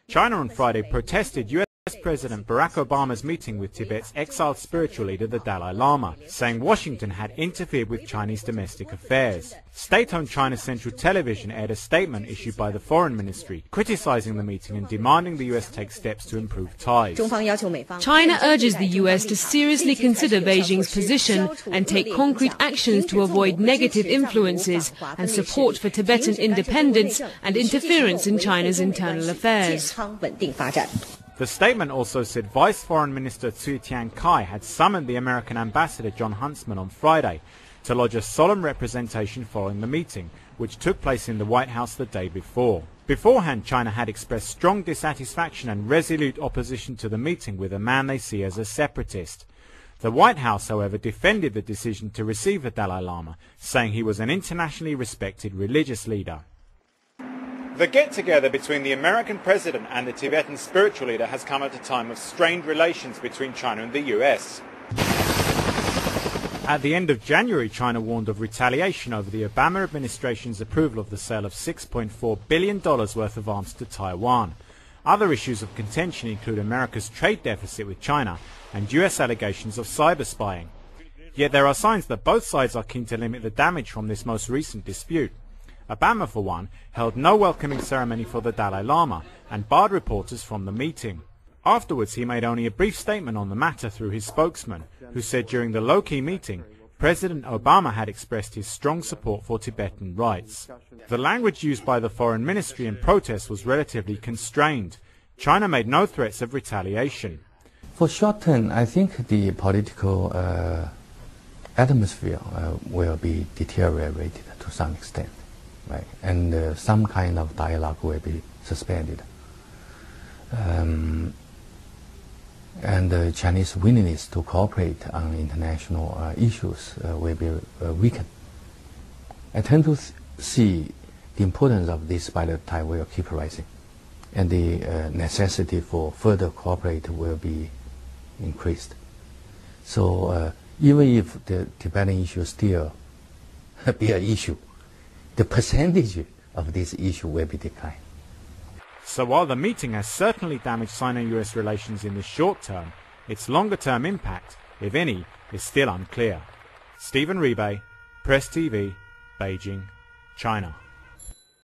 China on Friday protested US President Barack Obama's meeting with Tibet's exiled spiritual leader, the Dalai Lama, saying Washington had interfered with Chinese domestic affairs. State-owned China Central Television aired a statement issued by the Foreign Ministry, criticizing the meeting and demanding the US take steps to improve ties. China urges the US to seriously consider Beijing's position and take concrete actions to avoid negative influences and support for Tibetan independence and interference in China's internal affairs. The statement also said Vice Foreign Minister Tzu Tian-kai had summoned the American ambassador John Huntsman on Friday to lodge a solemn representation following the meeting, which took place in the White House the day before. Beforehand, China had expressed strong dissatisfaction and resolute opposition to the meeting with a man they see as a separatist. The White House, however, defended the decision to receive the Dalai Lama, saying he was an internationally respected religious leader. The get-together between the American president and the Tibetan spiritual leader has come at a time of strained relations between China and the US. At the end of January, China warned of retaliation over the Obama administration's approval of the sale of $6.4 billion worth of arms to Taiwan. Other issues of contention include America's trade deficit with China and US allegations of cyber spying. Yet there are signs that both sides are keen to limit the damage from this most recent dispute. Obama, for one, held no welcoming ceremony for the Dalai Lama and barred reporters from the meeting. Afterwards, he made only a brief statement on the matter through his spokesman, who said during the low-key meeting, President Obama had expressed his strong support for Tibetan rights. The language used by the Foreign Ministry in protest was relatively constrained. China made no threats of retaliation. For short term, I think the political atmosphere will be deteriorated to some extent. Right, and some kind of dialogue will be suspended. And the Chinese willingness to cooperate on international issues will be weakened. I tend to see the importance of this by the time will keep rising, and the necessity for further cooperate will be increased. So even if the Tibetan issue still be an issue, the percentage of this issue will be declined. So while the meeting has certainly damaged Sino-US relations in the short term, its longer-term impact, if any, is still unclear. Stephen Rebay, PressTV, Beijing, China.